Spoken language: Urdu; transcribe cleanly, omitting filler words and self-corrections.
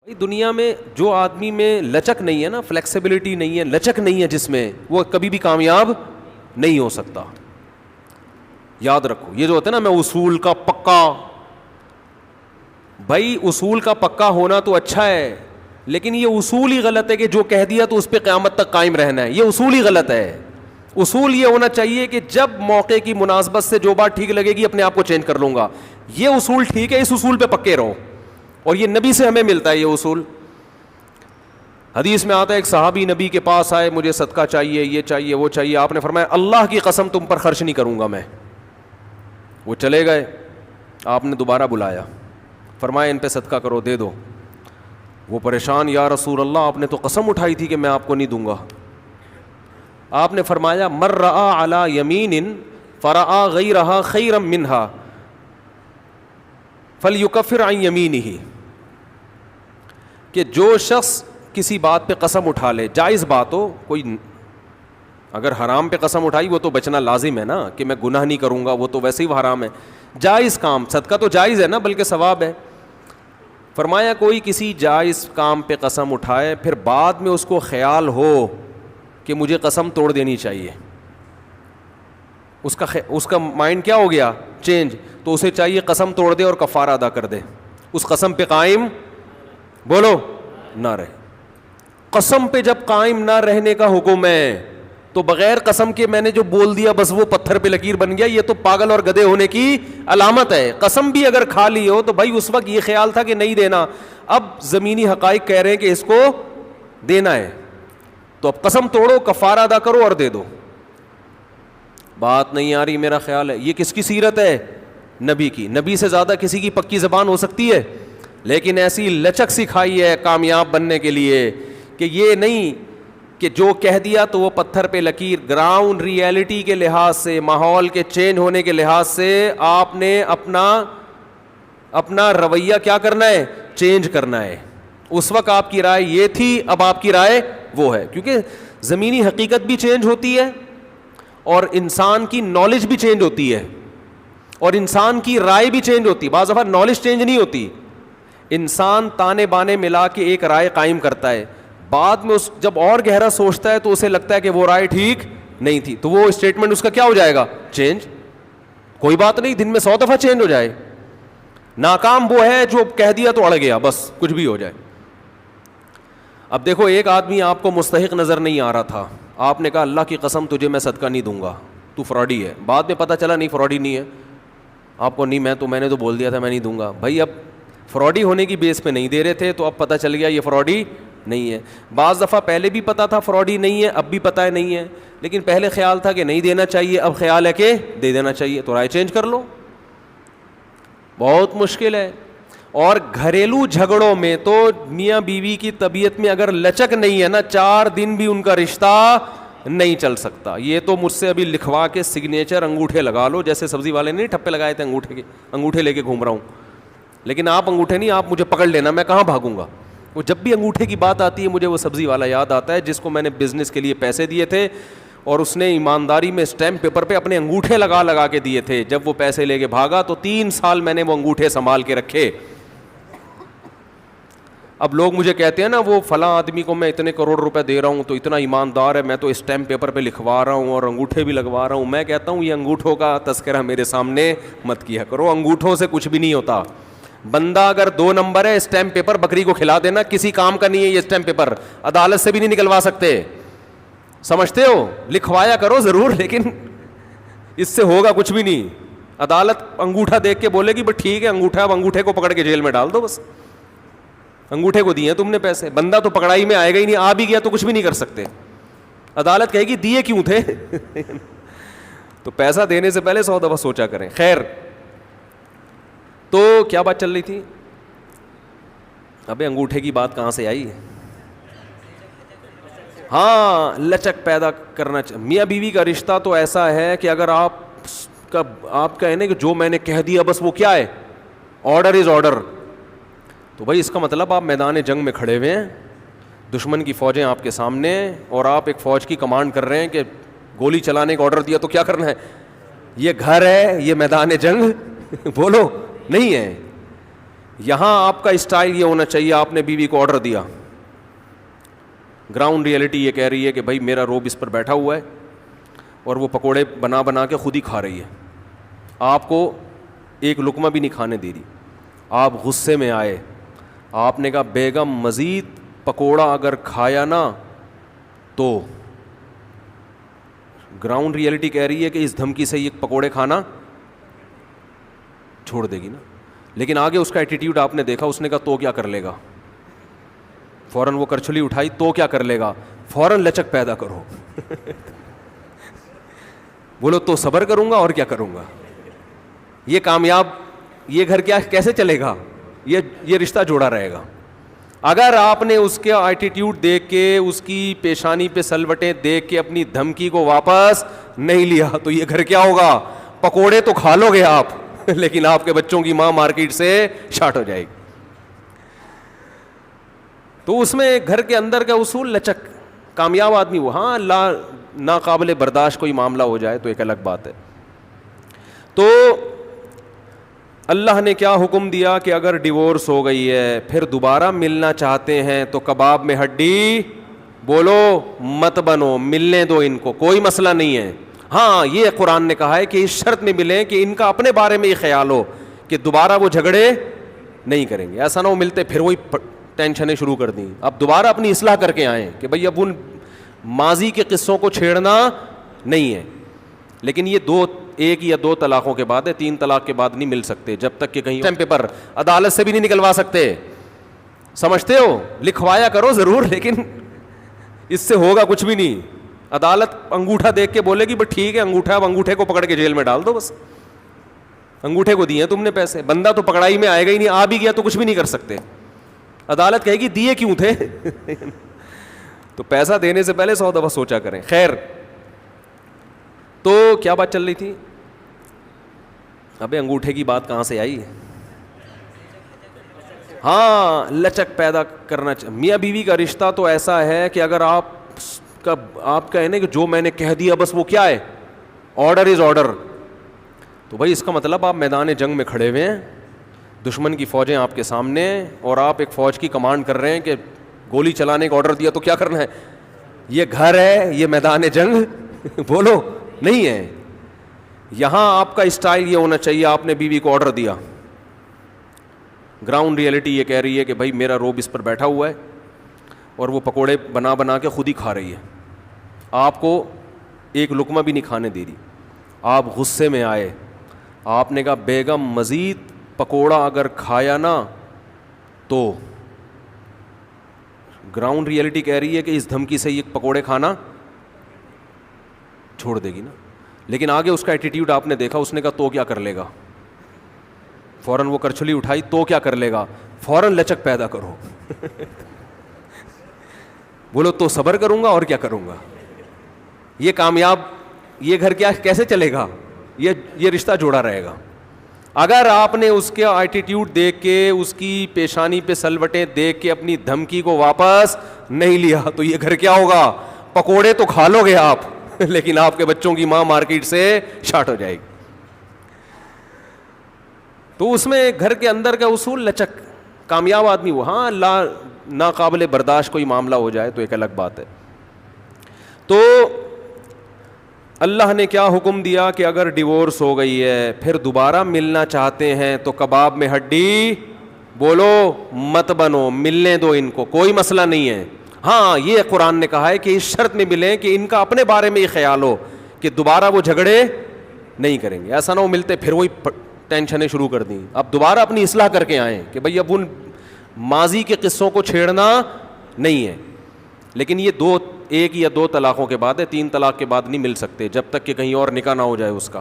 دنیا میں جو آدمی میں لچک نہیں ہے نا, فلیکسیبلٹی نہیں ہے, لچک نہیں ہے جس میں, وہ کبھی بھی کامیاب نہیں ہو سکتا. یاد رکھو یہ جو ہوتا ہے نا, میں اصول کا پکا, بھائی اصول کا پکا ہونا تو اچھا ہے, لیکن یہ اصول ہی غلط ہے کہ جو کہہ دیا تو اس پہ قیامت تک قائم رہنا ہے. یہ اصول ہی غلط ہے. اصول یہ ہونا چاہیے کہ جب موقع کی مناسبت سے جو بات ٹھیک لگے گی اپنے آپ کو چینج کر لوں گا. یہ اصول ٹھیک ہے, اس اصول پہ پکے رہو, اور یہ نبی سے ہمیں ملتا ہے یہ اصول. حدیث میں آتا ہے ایک صحابی نبی کے پاس آئے, مجھے صدقہ چاہیے, یہ چاہیے, وہ چاہیے. آپ نے فرمایا اللہ کی قسم تم پر خرچ نہیں کروں گا میں. وہ چلے گئے, آپ نے دوبارہ بلایا, فرمایا ان پہ صدقہ کرو, دے دو. وہ پریشان, یا رسول اللہ آپ نے تو قسم اٹھائی تھی کہ میں آپ کو نہیں دوں گا. آپ نے فرمایا من رأى علی یمین فرأى غیرہا خیرا منہا فلیکفر عن یمینہ, کہ جو شخص کسی بات پہ قسم اٹھا لے, جائز بات ہو, کوئی اگر حرام پہ قسم اٹھائی وہ تو بچنا لازم ہے نا, کہ میں گناہ نہیں کروں گا, وہ تو ویسے ہی حرام ہے. جائز کام, صدقہ تو جائز ہے نا, بلکہ ثواب ہے. فرمایا کوئی کسی جائز کام پہ قسم اٹھائے, پھر بعد میں اس کو خیال ہو کہ مجھے قسم توڑ دینی چاہیے, اس کا مائنڈ کیا ہو گیا, چینج, تو اسے چاہیے قسم توڑ دے اور کفارہ ادا کر دے, اس قسم پہ قائم بولو نہ رہے. قسم پہ جب قائم نہ رہنے کا حکم ہے تو بغیر قسم کے میں نے جو بول دیا بس وہ پتھر پہ لکیر بن گیا, یہ تو پاگل اور گدھے ہونے کی علامت ہے. قسم بھی اگر کھا لی ہو تو بھائی اس وقت یہ خیال تھا کہ نہیں دینا, اب زمینی حقائق کہہ رہے ہیں کہ اس کو دینا ہے, تو اب قسم توڑو, کفارہ ادا کرو اور دے دو. بات نہیں آ رہی میرا خیال ہے. یہ کس کی سیرت ہے, نبی کی. نبی سے زیادہ کسی کی پکی زبان ہو سکتی ہے, لیکن ایسی لچک سکھائی ہے کامیاب بننے کے لیے کہ یہ نہیں کہ جو کہہ دیا تو وہ پتھر پہ لکیر. گراؤنڈ ریئلٹی کے لحاظ سے, ماحول کے چینج ہونے کے لحاظ سے آپ نے اپنا رویہ کیا کرنا ہے, چینج کرنا ہے. اس وقت آپ کی رائے یہ تھی, اب آپ کی رائے وہ ہے, کیونکہ زمینی حقیقت بھی چینج ہوتی ہے اور انسان کی نالج بھی چینج ہوتی ہے اور انسان کی رائے بھی چینج ہوتی ہے. بعض دفعہ نالج چینج نہیں ہوتی, انسان تانے بانے ملا کے ایک رائے قائم کرتا ہے, بعد میں جب اور گہرا سوچتا ہے تو اسے لگتا ہے کہ وہ رائے ٹھیک نہیں تھی, تو وہ اسٹیٹمنٹ اس کا کیا ہو جائے گا, چینج. کوئی بات نہیں, دن میں 100 دفعہ چینج ہو جائے. ناکام وہ ہے جو کہہ دیا تو اڑ گیا, بس کچھ بھی ہو جائے. اب دیکھو ایک آدمی آپ کو مستحق نظر نہیں آ رہا تھا, آپ نے کہا اللہ کی قسم تجھے میں صدقہ نہیں دوں گا, تو فراڈی ہے. بعد میں پتہ چلا نہیں فراڈی نہیں ہے, آپ کو نہیں, میں نے تو بول دیا تھا میں نہیں دوں گا. بھائی اب فراڈی ہونے کی بیس پہ نہیں دے رہے تھے, تو اب پتہ چل گیا یہ فراڈی نہیں ہے. بعض دفعہ پہلے بھی پتا تھا فراڈی نہیں ہے, اب بھی پتہ ہے نہیں ہے, لیکن پہلے خیال تھا کہ نہیں دینا چاہیے, اب خیال ہے کہ دے دینا چاہیے, تو رائے چینج کر لو. بہت مشکل ہے. اور گھریلو جھگڑوں میں تو میاں بیوی کی طبیعت میں اگر لچک نہیں ہے نا, 4 دن بھی ان کا رشتہ نہیں چل سکتا. یہ تو مجھ سے ابھی لکھوا کے سگنیچر انگوٹھے لگا لو, جیسے سبزی والے نے ٹھپے لگائے تھے انگوٹھے کے, انگوٹھے لے کے گھوم رہا ہوں. لیکن آپ انگوٹھے نہیں, آپ مجھے پکڑ لینا, میں کہاں بھاگوں گا. وہ جب بھی انگوٹھے کی بات آتی ہے مجھے وہ سبزی والا یاد آتا ہے جس کو میں نے بزنس کے لیے پیسے دیے تھے, اور اس نے ایمانداری میں اسٹیمپ پیپر پہ اپنے انگوٹھے لگا کے دیے تھے. جب وہ پیسے لے کے بھاگا تو 3 سال میں نے وہ انگوٹھے سنبھال کے رکھے. اب لوگ مجھے کہتے ہیں نا وہ فلاں آدمی کو میں اتنے کروڑ روپے دے رہا ہوں تو اتنا ایماندار ہے, میں تو اسٹیمپ پیپر پہ لکھوا رہا ہوں اور انگوٹھے بھی لگوا رہا ہوں. میں کہتا ہوں یہ انگوٹھوں کا تذکرہ میرے سامنے مت کیا کرو, انگوٹھوں سے کچھ بھی نہیں ہوتا. بندہ اگر 2 نمبر ہے, اسٹیمپ پیپر بکری کو کھلا دینا, کسی کام کا نہیں ہے یہ اسٹیمپ پیپر, عدالت سے بھی نہیں نکلوا سکتے. سمجھتے ہو, لکھوایا کرو ضرور, لیکن اس سے ہوگا کچھ بھی نہیں. عدالت انگوٹھا دیکھ کے بولے گی بس ٹھیک ہے انگوٹھا, اب انگوٹھے کو پکڑ کے جیل میں ڈال دو, بس انگوٹھے کو دیے تم نے پیسے. بندہ تو پکڑائی میں آئے گا ہی نہیں, آ بھی گیا تو کچھ بھی نہیں کر سکتے. عدالت کہے گی دیے کیوں تھے. تو پیسہ دینے سے پہلے 100 دفعہ سوچا کریں. خیر, تو کیا بات چل رہی تھی, ابے انگوٹھے کی بات کہاں سے آئی. ہاں, لچک پیدا کرنا چاہیے. میاں بیوی کا رشتہ تو ایسا ہے کہ اگر آپ کہیں نا کہ جو میں نے کہہ دیا بس وہ کیا ہے, آرڈر از آرڈر, تو بھائی اس کا مطلب آپ میدان جنگ میں کھڑے ہوئے ہیں, دشمن کی فوجیں آپ کے سامنے, اور آپ ایک فوج کی کمانڈ کر رہے ہیں کہ گولی چلانے کا آرڈر دیا تو کیا کرنا ہے. یہ گھر ہے, یہ میدان جنگ بولو نہیں ہے. یہاں آپ کا اسٹائل یہ ہونا چاہیے، آپ نے بیوی کو آرڈر دیا، گراؤنڈ ریئلٹی یہ کہہ رہی ہے کہ بھائی میرا روب اس پر بیٹھا ہوا ہے اور وہ پکوڑے بنا بنا کے خود ہی کھا رہی ہے، آپ کو ایک لقمہ بھی نہیں کھانے دے رہی، آپ غصے میں آئے، آپ نے کہا بیگم مزید پکوڑا اگر کھایا نا تو، گراؤنڈ ریئلٹی کہہ رہی ہے کہ اس دھمکی سے یہ پکوڑے کھانا چھوڑ دے گی نا، لیکن آگے اس کا ایٹیٹیوڈ آپ نے دیکھا، اس نے کہا تو کیا کر لے گا، فوراً وہ کرچھلی اٹھائی، تو کیا کر لے گا، فوراً لچک پیدا کرو بولو تو صبر کروں گا اور کیا کروں گا، یہ کامیاب، یہ گھر کیا کیسے چلے گا، یہ رشتہ جوڑا رہے گا۔ اگر آپ نے اس کے ایٹیٹیوڈ دیکھ کے، اس کی پیشانی پہ سلوٹیں دیکھ کے اپنی دھمکی کو واپس نہیں لیا تو یہ گھر کیا ہوگا، پکوڑے تو کھا لو گے آپ لیکن آپ کے بچوں کی ماں مارکیٹ سے شارٹ ہو جائے گی۔ تو اس میں گھر کے اندر کا اصول لچک، کامیاب آدمی وہ، ہاں ناقابل برداشت کوئی معاملہ ہو جائے تو ایک الگ بات ہے۔ تو اللہ نے کیا حکم دیا کہ اگر ڈیورس ہو گئی ہے پھر دوبارہ ملنا چاہتے ہیں تو کباب میں ہڈی بولو مت بنو، ملنے دو ان کو، کوئی مسئلہ نہیں ہے۔ ہاں یہ قرآن نے کہا ہے کہ اس شرط میں ملیں کہ ان کا اپنے بارے میں یہ خیال ہو کہ دوبارہ وہ جھگڑے نہیں کریں گے، ایسا نہ ہو ملتے پھر وہی ٹینشنیں شروع کر دیں، اب دوبارہ اپنی اصلاح کر کے آئیں کہ بھئی اب ان ماضی کے قصوں کو چھیڑنا نہیں ہے۔ لیکن یہ ایک یا دو طلاقوں کے بعد ہے، 3 طلاق کے بعد نہیں مل سکتے، جب تک کہ کہیں پیپر عدالت سے بھی نہیں نکلوا سکتے، سمجھتے ہو، لکھوایا کرو ضرور لیکن اس سے ہوگا کچھ بھی نہیں۔ عدالت انگوٹھا دیکھ کے بولے گی بس ٹھیک ہے انگوٹھا، اب انگوٹھے کو پکڑ کے جیل میں ڈال دو، بس انگوٹھے کو دیے تم نے پیسے، بندہ تو پکڑائی میں آئے گا ہی نہیں، آ بھی گیا تو کچھ بھی نہیں کر سکتے، عدالت کہے گی دیے کیوں تھے تو پیسہ دینے سے پہلے 100 دفعہ سوچا کریں۔ خیر، تو کیا بات چل رہی تھی، ابے انگوٹھے کی بات کہاں سے آئی، ہاں لچک پیدا کرنا میاں بیوی کا رشتہ تو ایسا ہے کہ اگر آپ کا ہے نا کہ جو میں نے کہہ دیا بس وہ کیا ہے، آرڈر از آرڈر، تو بھائی اس کا مطلب آپ میدان جنگ میں کھڑے ہوئے ہیں، دشمن کی فوجیں آپ کے سامنے اور آپ ایک فوج کی کمانڈ کر رہے ہیں کہ گولی چلانے کا آرڈر دیا تو کیا کرنا ہے، یہ گھر ہے، یہ میدان جنگ بولو نہیں ہے۔ یہاں آپ کا اسٹائل یہ ہونا چاہیے، آپ نے بیوی کو آرڈر دیا، گراؤنڈ ریئلٹی یہ کہہ رہی ہے کہ بھائی میرا روب اس پر بیٹھا ہوا ہے اور وہ پکوڑے بنا بنا کے خود ہی کھا رہی ہے، آپ کو ایک لقمہ بھی نہیں کھانے دے رہی، آپ غصے میں آئے، آپ نے کہا بیگم مزید پکوڑا اگر کھایا نا تو، گراؤنڈ ریئلٹی کہہ رہی ہے کہ اس دھمکی سے یہ پکوڑے کھانا چھوڑ دے گی نا، لیکن آگے اس کا ایٹیٹیوڈ آپ نے دیکھا، اس نے کہا تو کیا کر لے گا، فوراً وہ کرچھلی اٹھائی، تو کیا کر لے گا، فوراً لچک پیدا کرو بولو تو صبر کروں گا اور کیا کروں گا، یہ کامیاب، یہ گھر کیا کیسے چلے گا، یہ رشتہ جوڑا رہے گا۔ اگر آپ نے اس کے ایٹیٹیوڈ دیکھ کے، اس کی پیشانی پہ سلوٹیں دیکھ کے اپنی دھمکی کو واپس نہیں لیا تو یہ گھر کیا ہوگا، پکوڑے تو کھا لو گے آپ لیکن آپ کے بچوں کی ماں مارکیٹ سے شارٹ ہو جائے گی۔ تو اس میں گھر کے اندر کا اصول لچک، کامیاب آدمی وہ، ہاں ناقابل برداشت کوئی معاملہ ہو جائے تو ایک الگ بات ہے۔ تو اللہ نے کیا حکم دیا کہ اگر ڈیورس ہو گئی ہے پھر دوبارہ ملنا چاہتے ہیں تو کباب میں ہڈی بولو مت بنو، ملنے دو ان کو، کوئی مسئلہ نہیں ہے۔ ہاں یہ قرآن نے کہا ہے کہ اس شرط میں ملیں کہ ان کا اپنے بارے میں یہ خیال ہو کہ دوبارہ وہ جھگڑے نہیں کریں گے، ایسا نہ ہو ملتے پھر وہی ٹینشنیں شروع کر دیں، اب دوبارہ اپنی اصلاح کر کے آئیں کہ بھئی اب ان ماضی کے قصوں کو چھیڑنا نہیں ہے۔ لیکن یہ ایک یا دو طلاقوں کے بعد ہے، 3 طلاق کے بعد نہیں مل سکتے، جب تک کہ کہیں اور نکاح نہ ہو جائے اس کا۔